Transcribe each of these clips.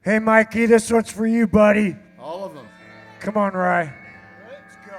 Hey, Mikey, this one's for you, buddy. All of them. Come on, Rye. Let's go.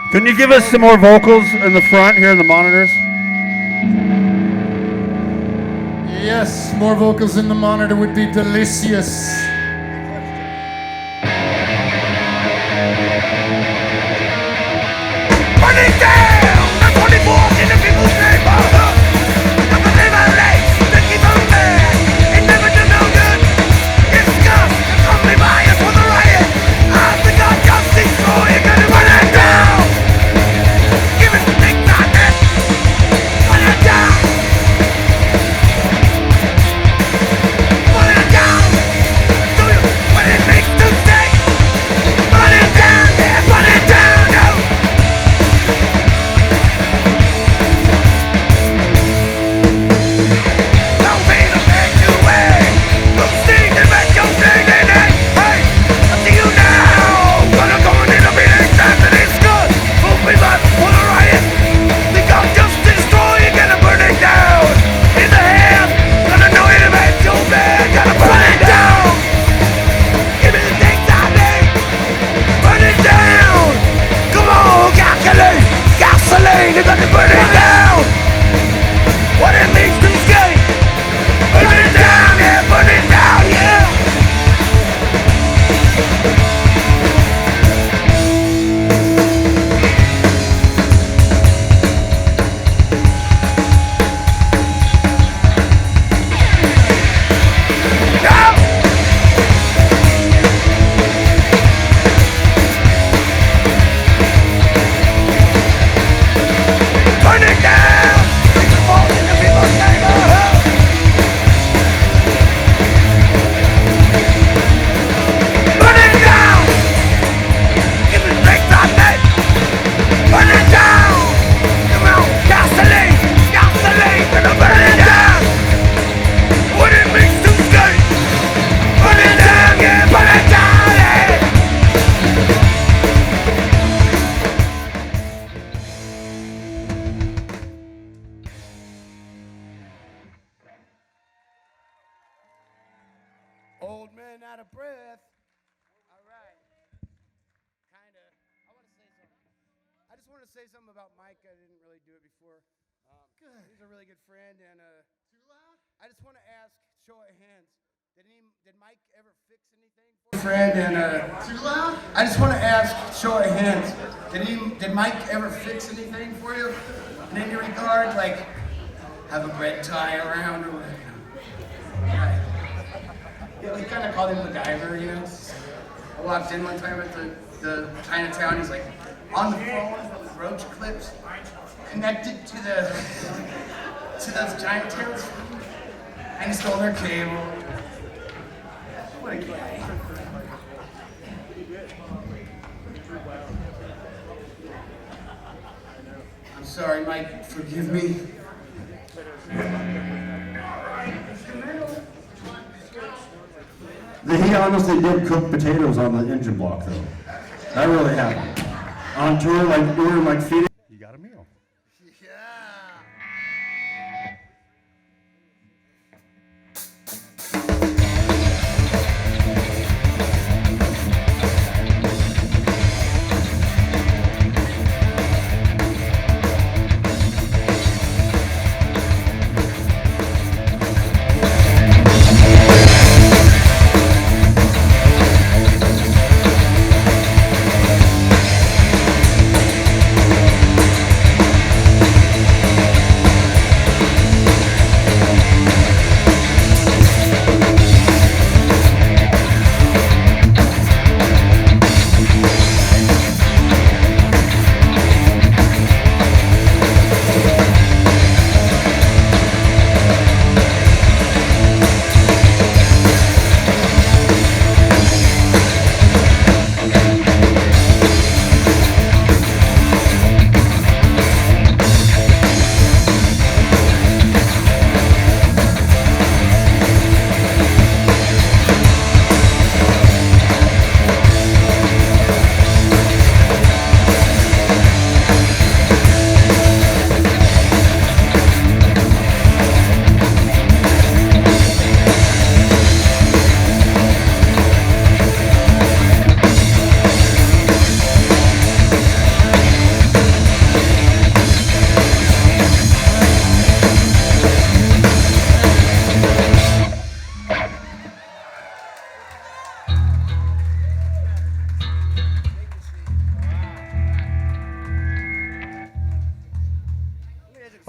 Can you give us some more vocals in the front here in the monitors? Yes, more vocals in the monitor would be delicious. Burning down the 24th in the people's neighborhood. I'm the liver race that keep on bad. It never did no good. Disgust, only bias for the riot. I think I'll just destroy it, gonna burn it down. Give it the things I get. Burn it down. Burn it down. Do you what it makes to stay? Burn it down, yeah, burn it down, no. Don't be the man you wear. Look, sing and make your singing. Hey, I see you now. Gonna go in a meeting, and it's good. Move me back for the riot. Think I'll just destroy it, gonna burn it down. In the hand, gonna know it makes you mad. Gotta burn it down. Give me the things I need. Burn it down. Come on, gasoline. Gasoline, you're gonna burn it down. What it means to escape. Burn it down, yeah, burn it down, yeah. No! just want to say something about Mike. I didn't really do it before. Good. He's a really good friend, and Too loud? I just want to ask, show of hands, did Mike ever fix anything for you? Friend, and Too loud? I just want to ask, show of hands, did Mike ever fix anything for you? In any regard, like have a red tie around or whatever? Yeah, we kind of called him MacGyver, you know. I walked in one time at the Chinatown. He's like on the phone with roach clips connected to those Chinatowns, and he stole their cable. What a guy! I'm sorry, Mike. Forgive me. He honestly did cook potatoes on the engine block, though. That really happened. On tour, like we were like feeding. You got a meal. Yeah.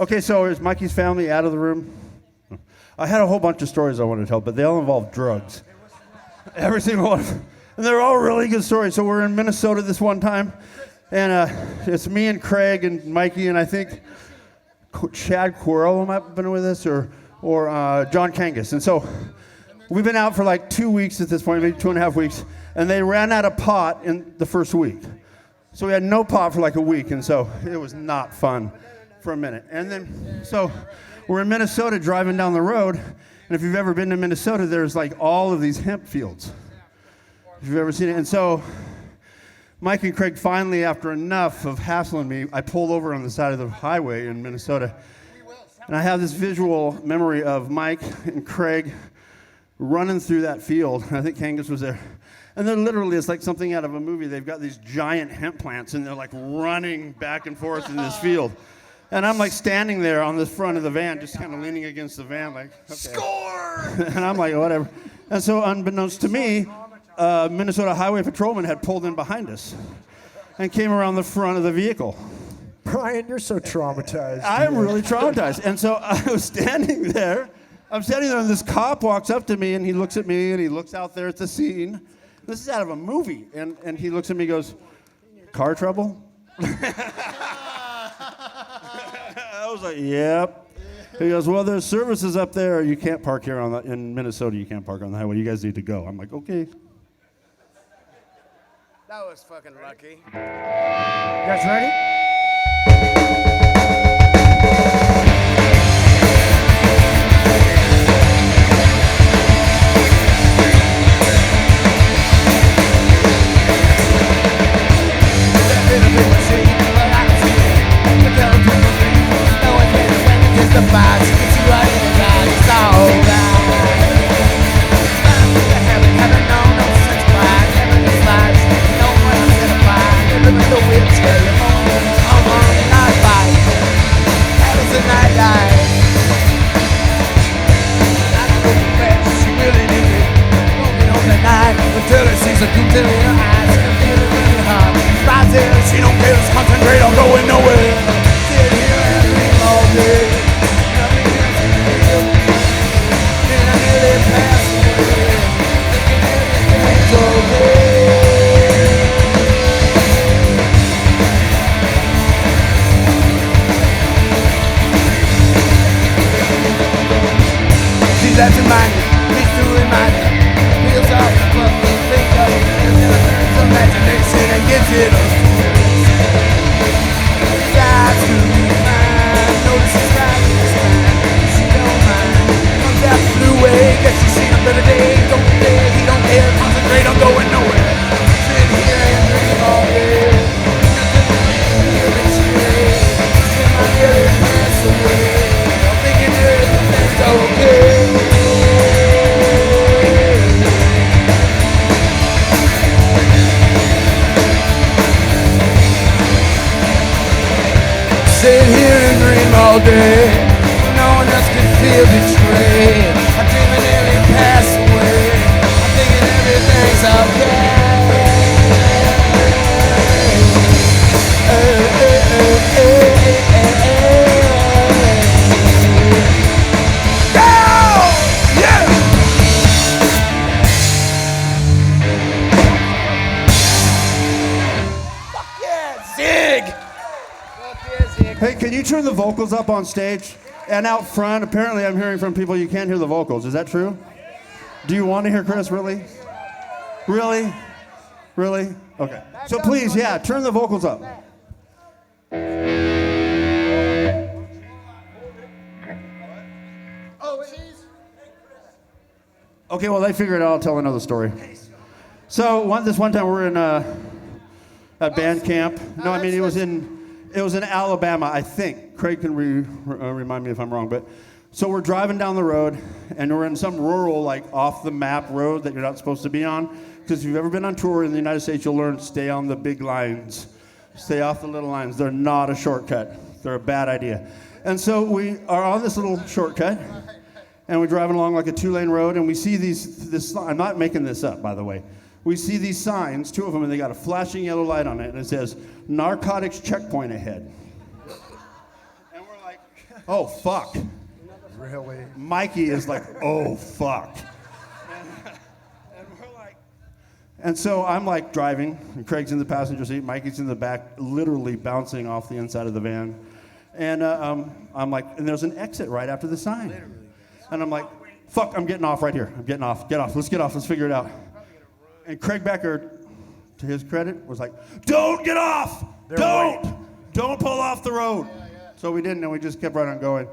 Okay, so is Mikey's family out of the room? I had a whole bunch of stories I wanted to tell, but they all involve drugs. Every single one of them. And they're all really good stories. So we're in Minnesota this one time, and it's me and Craig and Mikey, and I think Chad Quarrell might have been with us, or John Kangas. And so we've been out for like 2 weeks at this point, maybe 2.5 weeks, and they ran out of pot in the first week. So we had no pot for like a week, and so it was not fun for a minute. And then, so we're in Minnesota driving down the road, and if you've ever been to Minnesota, there's like all of these hemp fields, if you've ever seen it. And so Mike and Craig finally, after enough of hassling me, I pulled over on the side of the highway in Minnesota, and I have this visual memory of Mike and Craig running through that field. I think Kangas was there. And then literally, it's like something out of a movie. They've got these giant hemp plants, and they're like running back and forth in this field. And I'm like standing there on the front of the van, just kind of leaning against the van, like, okay. Score! And I'm like, whatever. And so unbeknownst to me, Minnesota Highway Patrolman had pulled in behind us and came around the front of the vehicle. Brian, you're so traumatized. I'm dude. really traumatized. And so I was standing there. I'm standing there, and this cop walks up to me, and he looks at me, and he looks out there at the scene. This is out of a movie. And he looks at me and goes, car trouble? I was like, yep. He goes, well, there's services up there. You can't park here in Minnesota. You can't park on the highway. You guys need to go. I'm like, okay. That was fucking lucky. You guys ready? Living the wheelchair, Hey, let's concentrate on going nowhere. Sit here and dream all day. Nothing else to feel. Then I nearly pass away. Thinking everything's okay. She's that to mind me, please to remind me. Feels off the fucking think of it. And then I turn to imagination and gets it up. Tries to be mine, notices right this time. She don't mind, comes out the blue way. Guess she's seen a better day. Don't care, he don't care, concentrate on going nowhere. Sit here and dream all day. Nothing straight. Then I nearly pass away. I'm thinking everything's okay. Sit here and dream all day. No one else can feel betrayed. I'm dreaming nearly pass away. I'm thinking everything's okay. Go! Yeah! Fuck yeah, Zig! Hey, can you turn the vocals up on stage? And out front, apparently I'm hearing from people you can't hear the vocals. Is that true? Do you want to hear Chris, really? Really? Really? Okay. So please, yeah, turn the vocals up. Okay, well, they figured it out. I'll tell another story. So this one time we were in at band camp. No, I mean it was in Alabama, I think. Craig can remind me if I'm wrong, but so we're driving down the road, and we're in some rural, like off the map road that you're not supposed to be on. Because if you've ever been on tour in the United States, you'll learn stay on the big lines, stay off the little lines. They're not a shortcut. They're a bad idea. And so we are on this little shortcut, and we're driving along like a 2-lane road, and we see this. I'm not making this up, by the way. We see these signs, 2 of them, and they got a flashing yellow light on it, and it says, narcotics checkpoint ahead. And we're like, oh, fuck. Really? Mikey is like, oh, fuck. And we're like, and so I'm like driving, and Craig's in the passenger seat, Mikey's in the back, literally bouncing off the inside of the van. And I'm like, and there's an exit right after the sign. And I'm like, fuck, I'm getting off right here. I'm getting off. Get off. Let's get off. Let's figure it out. And Craig Becker, to his credit, was like, don't get off! Don't pull off the road. So we didn't, and we just kept right on going.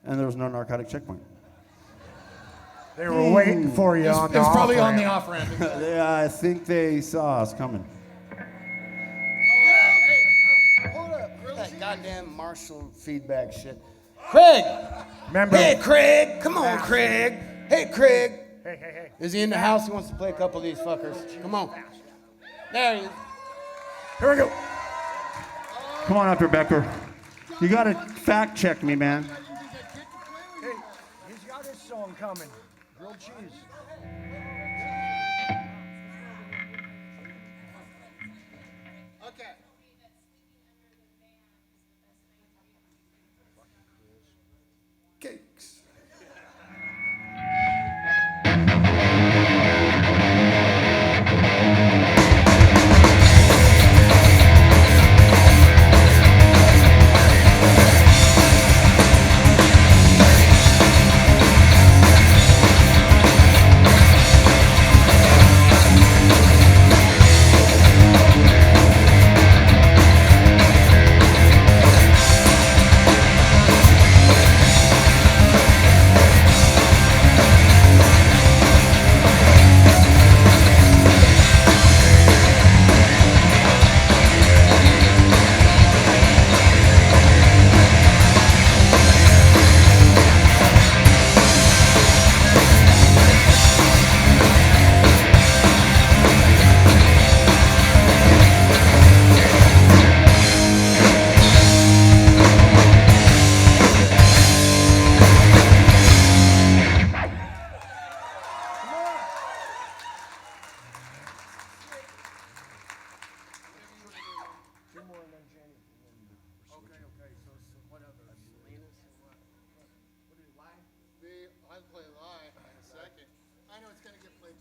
And there was no narcotic checkpoint. They were waiting for you on the It was off probably on ramp. the off ramp. Yeah, I think they saw us coming. Hold up. That goddamn Marshall feedback shit. Craig! Remember? Hey, Craig! Come on, Craig! Hey, Craig! Hey. Is he in the house? He wants to play a couple of these fuckers. Come on. There he is. Here we go. Come on, Dr. Becker. You gotta fact check me, man. Hey, he's got his song coming. Grilled cheese. Okay. Cakes.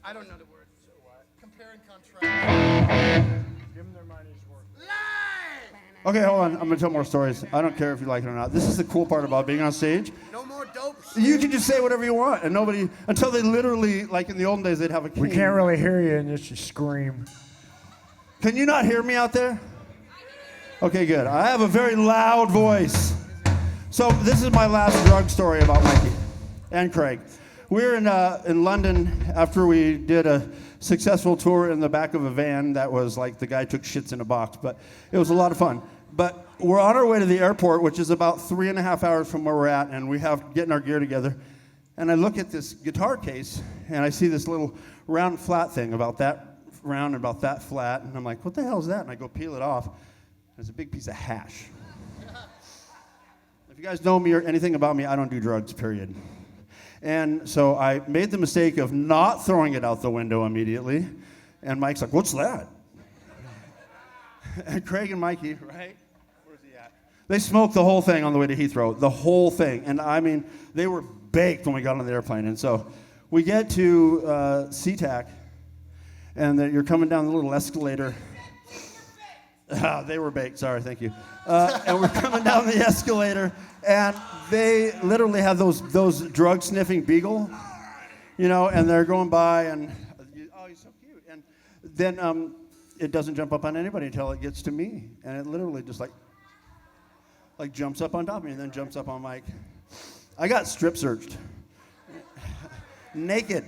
I don't know the word. Compare and contrast. Give them their money's worth. Lie! Okay, hold on. I'm gonna tell more stories. I don't care if you like it or not. This is the cool part about being on stage. No more dope shit. You can just say whatever you want, and nobody until they literally, like in the olden days, they'd have a king. We can't really hear you unless you scream. Can you not hear me out there? Okay, good. I have a very loud voice. So this is my last drug story about Mikey and Craig. We're in London after we did a successful tour in the back of a van that was like the guy took shits in a box, but it was a lot of fun. But we're on our way to the airport, which is about 3.5 hours from where we're at, and we have getting our gear together. And I look at this guitar case, and I see this little round flat thing about that round and about that flat, and I'm like, what the hell is that? And I go peel it off. There's a big piece of hash. If you guys know me or anything about me, I don't do drugs, period. And so I made the mistake of not throwing it out the window immediately. And Mike's like, what's that? And Craig and Mikey, right? Where's he at? They smoked the whole thing on the way to Heathrow, the whole thing. And I mean, they were baked when we got on the airplane. And so we get to SeaTac, and you're coming down the little escalator. They were baked, sorry, thank you. And we're coming down the escalator, and they literally have those drug-sniffing beagle, you know, and they're going by, and, oh, he's so cute. And then it doesn't jump up on anybody until it gets to me, and it literally just like jumps up on top of me and then jumps up on Mike. I got strip searched, naked.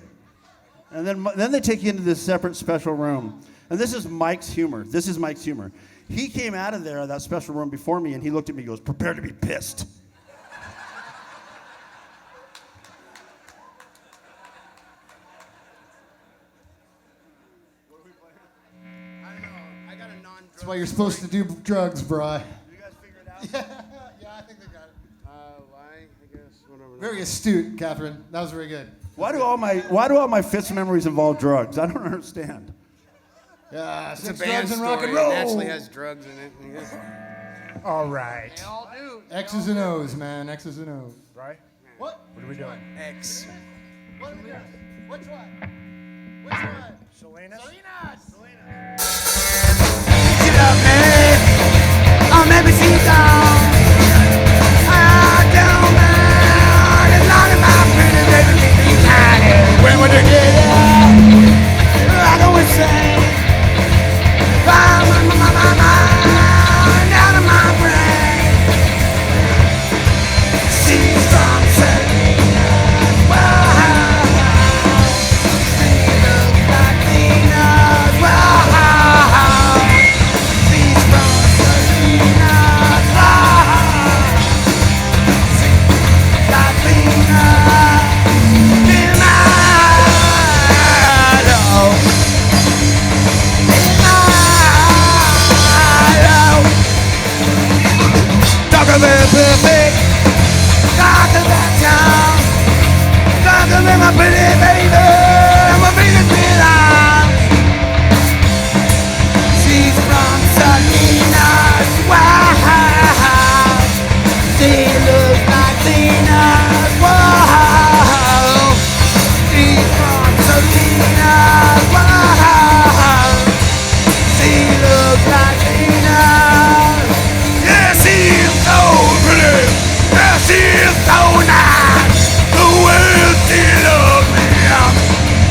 And then they take you into this separate special room. And this is Mike's humor. This is Mike's humor. He came out of there, that special room before me, and he looked at me and goes, prepare to be pissed. I don't know. I got a non-drug. That's why you're supposed to do drugs, Bri. You guys figure it out? Yeah, I think they got it. Why? I guess. Whatever. Very astute, Catherine. That was very good. Why do all my Fitz memories involve drugs? I don't understand. Yeah, It's a sex, band drugs, and rock story. and roll. It naturally has drugs in it. I guess. All right. They all do. X's and O's, man. X's and O's. Right? What? What are we doing? X. What are we doing? Which one? Which one? Selena? Pick it up, man. I'll never see you down. I don't mind as long as my pretty baby keeps me shining. When we're together, like I was saying, my, down in my brain. She's from Selena's world. She looks like Tina's world. She's from Selena's world. She looks like Tina's. In my love. Talk about perfect, talk about town, talk about my pretty baby, my biggest belong. She's from Selena's world. She looks like Tina's world. She's from Selena's world. She looks like Tina's. Yeah, she's so pretty. Yeah, she's so nice. The world still loves me. I'm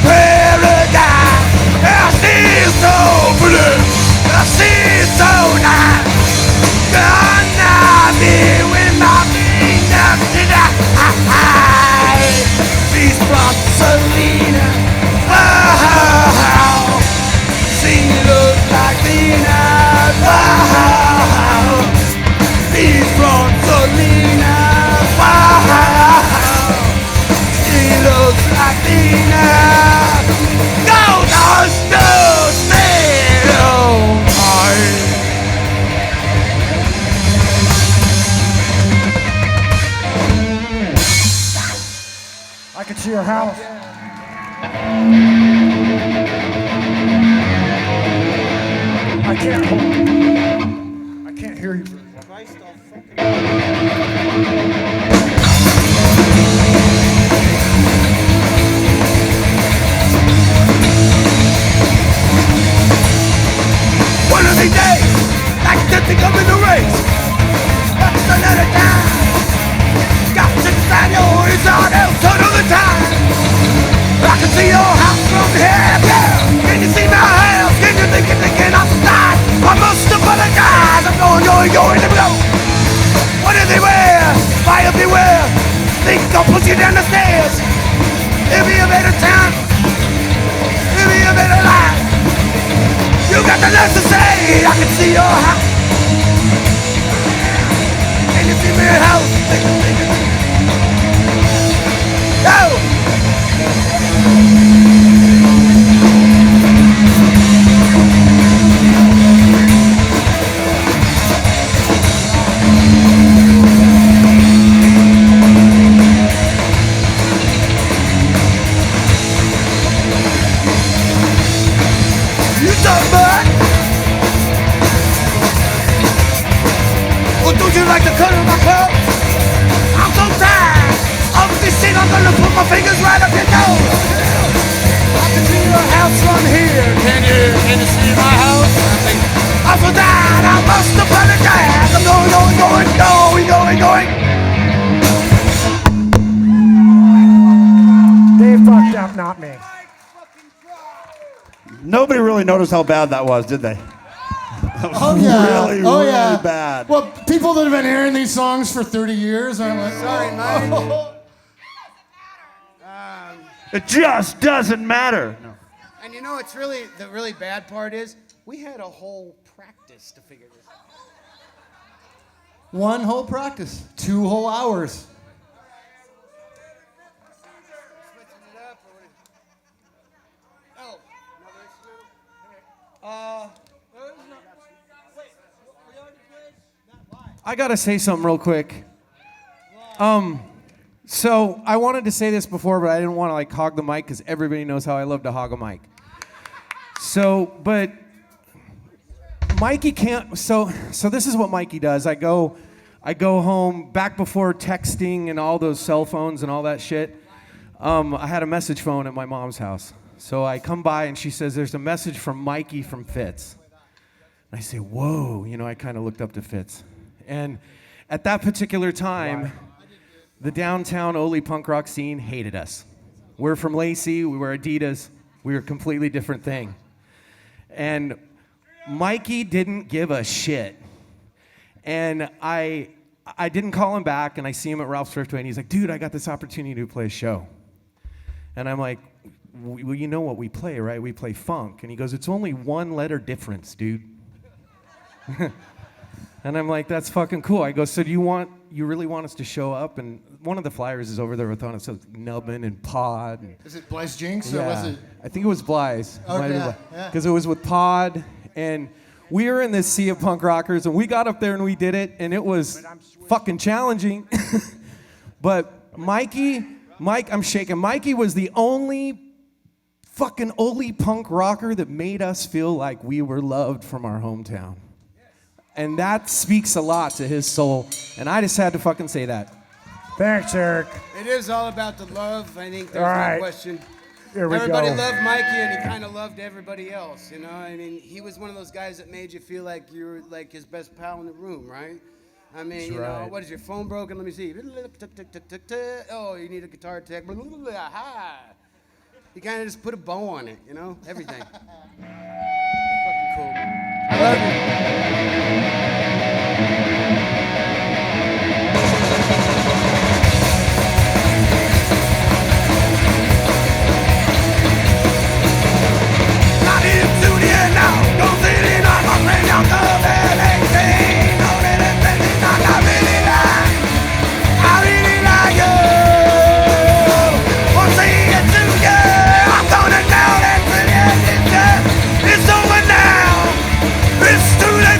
paradise. Yeah, she's so pretty. Yeah, she's so nice. Gonna be with my fingers tonight. She's from Selena. Oh, she looks like Tina's. Oh, she's from Selena's world. She looks like Tina. Gold dust, stay on high. I can see your house. I can't hear you very well. face. That's another time. Got to stand your inside else another time. I can see your house from here, yeah. Can you see my house? Can you think it's again outside? I must apologize. I'm going to blow. What do they wear? Fire beware. Think I'll push you down the stairs. It'll be a better time. It'll be a better life. You got the nerve to say I can see your house. Can you see my house? Oh! You talk about? Or don't you like the color of my clothes? I'm so tired of this shit. I'm gonna put my fingers right up your nose. I can see your house from here. Can you see my house? I'm so tired. I must apologize. I'm going. They fucked up, not me. Nobody really noticed how bad that was, did they? That was Oh yeah. really, oh really yeah. bad. Well, people that have been hearing these songs for 30 years are like, Sorry, Mike. It just doesn't matter. No. And you know, it's really the really bad part is we had a whole practice to figure this out. one whole practice, 2 whole hours. I gotta say something real quick. So I wanted to say this before, but I didn't want to like hog the mic because everybody knows how I love to hog a mic. So, but Mikey can't. So this is what Mikey does. I go home back before texting and all those cell phones and all that shit. I had a message phone at my mom's house. So I come by and she says, "There's a message from Mikey from Fitz." And I say, "Whoa!" You know, I kind of looked up to Fitz. And at that particular time, the downtown Oli punk rock scene hated us. We're from Lacey, we were Adidas, we were a completely different thing. And Mikey didn't give a shit. And I didn't call him back, and I see him at Ralph's Thriftway, and he's like, "Dude, I got this opportunity to play a show." And I'm like, "Well, you know what we play, right? We play funk." And he goes, "It's only 1 letter difference, dude." And I'm like, "That's fucking cool." I go, "So you really want us to show up?" And one of the flyers is over there with on it, so Nubbin and Pod. And, Is it Blaze Jinx or was it? I think it was Bly's. Okay, Because it was with Pod, and we were in this sea of punk rockers, and we got up there and we did it, and it was fucking challenging. But I'm shaking. Mikey was the only fucking Oli punk rocker that made us feel like we were loved from our hometown. And that speaks a lot to his soul. And I just had to fucking say that. Thanks, Eric. It is all about the love. I think there's All right. no question. Here we Everybody go. loved Mikey, and he kind of loved everybody else. You know, I mean, he was one of those guys that made you feel like you were like his best pal in the room, right? I mean, you know, what is your phone broken? Let me see. Oh, you need a guitar tech. He kind of just put a bow on it, you know, everything. Fucking cool. I love you. Not into the end now. Don't say it on my friend. I'm the bad 18. No, that is bending. I really like you. Won't say it to you. I'm gonna down and pretend it's over now. It's too late.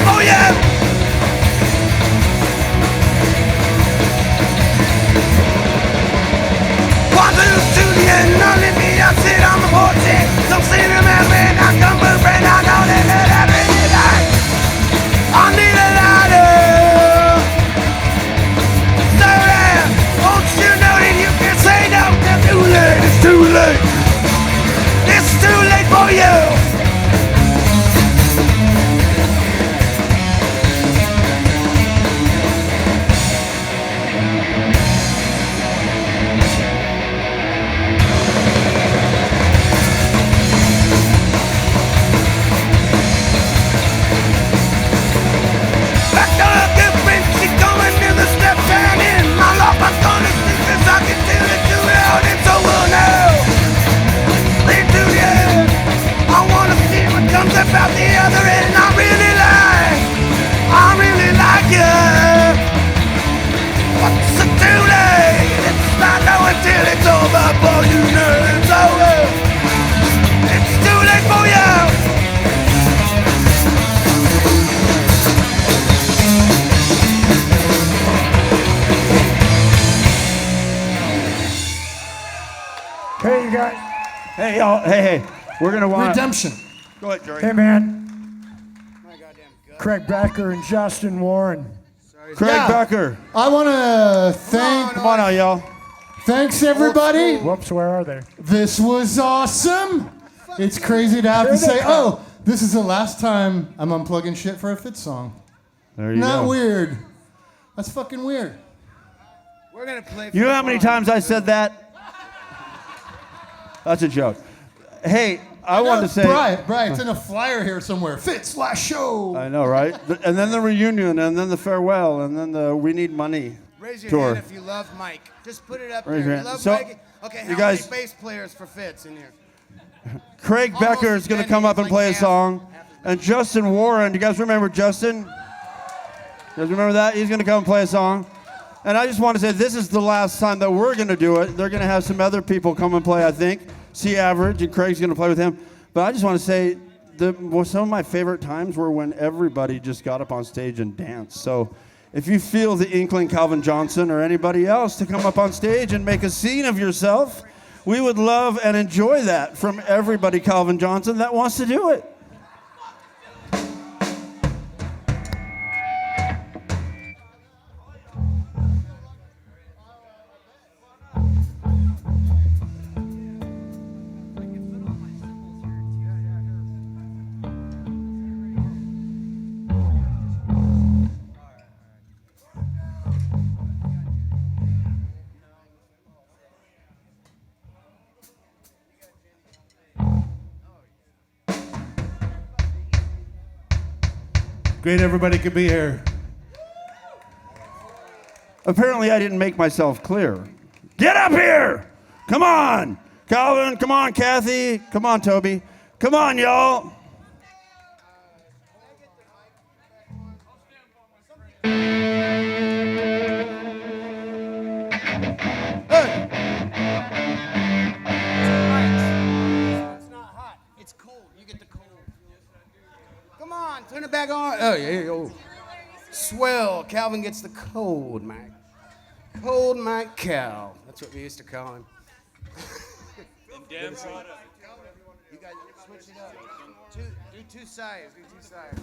Hey, y'all. Hey. We're going to want Redemption. Go ahead, Jerry. Hey, man. Craig Becker and Justin Warren. Craig Yeah. Becker. I want to thank. Come on out, y'all. Thanks, everybody. Whoops, where are they? This was awesome. It's crazy to have to say, oh, this is the last time I'm unplugging shit for a Fitz song. There you Not go. weird. That's fucking weird. We're gonna play. You know how many times I said that? That's a joke. Hey, I wanted to say. Brian, it's in a flyer here somewhere. Fitz, last show. I know, right? And then the reunion, and then the farewell, and then the We Need Money Raise your tour. hand if you love Mike. Just put it up Raise there. your You hand. love So, Mike? Okay, you how guys- many bass players for Fitz in here? Craig Almost Becker is going to as come many up and as play a like song. And Justin Warren, you guys remember Justin? You guys remember that? He's going to come and play a song. And I just want to say this is the last time that we're going to do it. They're going to have some other people come and play, I think. C Average, and Craig's going to play with him. But I just want to say some of my favorite times were when everybody just got up on stage and danced. So if you feel the inkling Calvin Johnson or anybody else to come up on stage and make a scene of yourself, we would love and enjoy that from everybody, Calvin Johnson, that wants to do it. Great, everybody could be here. Apparently, I didn't make myself clear. Get up here! Come on! Calvin, come on, Kathy. Come on, Toby. Come on, y'all. It's not hot. It's cold. You get the cold. Come on, turn it back on. Oh, yeah. Oh. Swell. Calvin gets the cold, Mike. Cold Mike Cal. That's what we used to call him. You guys switch it up. Do two sides. Do two sides.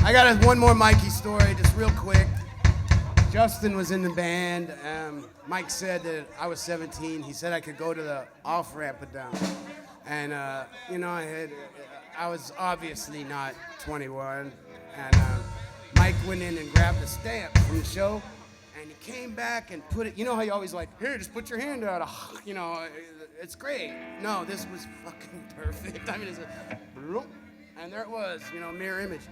I got one more Mikey story, just real quick. Justin was in the band. Mike said that I was 17. He said I could go to the off-ramp and down. And, I was obviously not 21. And Mike went in and grabbed a stamp from the show. And he came back and put it, you know how you always like, here, just put your hand out. You know, it's great. No, this was fucking perfect. I mean, it's and there it was, mirror image.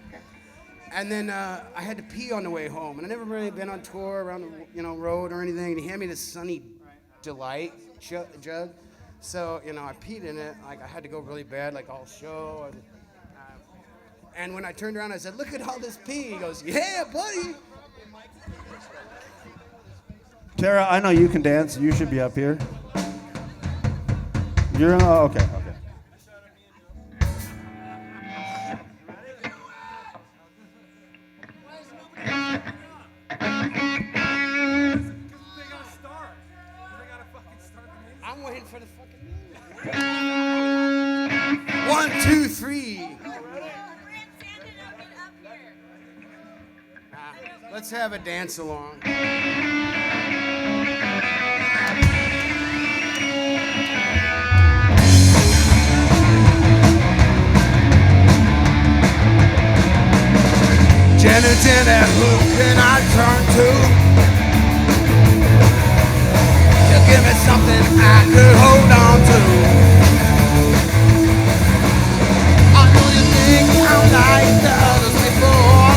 And then I had to pee on the way home, and I never really been on tour around the road or anything. And he handed me this Sunny Delight jug, so I peed in it. Like I had to go really bad, like all show. And when I turned around, I said, "Look at all this pee." He goes, "Yeah, buddy." Tara, I know you can dance. You should be up here. You're okay. I'm waiting for the fucking 1, 2, 3. Let's have a dance along. Jenna, who can I turn to? You give me something I could hold on to. I know you think I'm like the others before.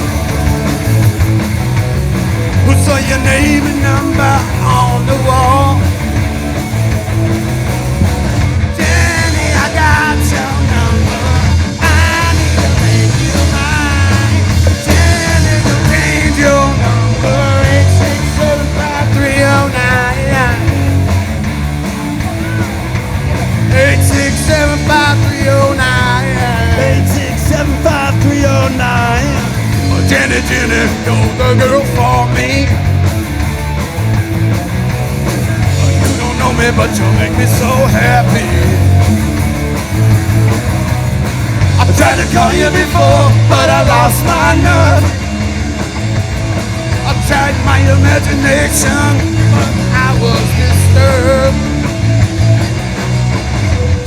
Who saw your name and number on the wall? Jenny, I got your number. I need to make you mine. Jenny, don't change your number. 8675309. 8675309. Jenny, Jenny, you're the girl for me. You don't know me, but you make me so happy. I tried to call you before, but I lost my nerve. I tried my imagination, but I was disturbed.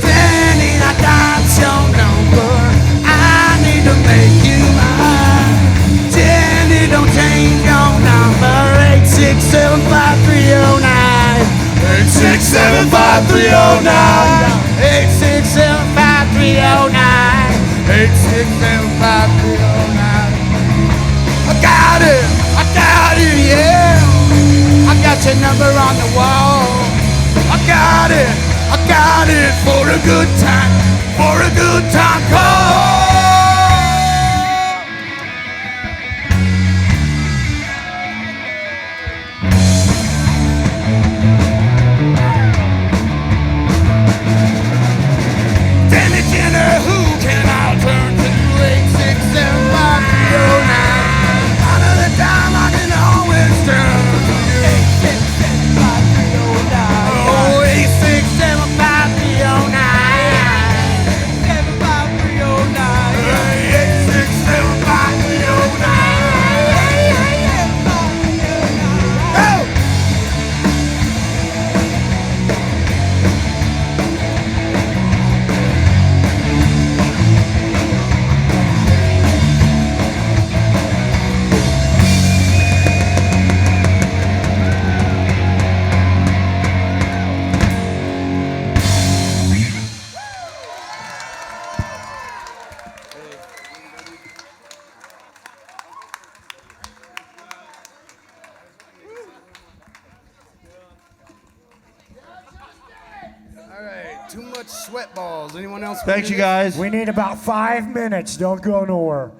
Jenny, I got your number. I need to make you mine. Jenny, don't change your number. 8675309. 8675309. 8675309. 8675309. I got it, yeah. I got your number on the wall. I got it for a good time call. Danny Jenner, who can I turn to? 8675309. Out of the time I can always turn to you. 8675309. Oh, 8675309. 8675309. Oh! All right, too much sweat balls. Anyone else? Thanks, you guys. We need about 5 minutes. Don't go nowhere.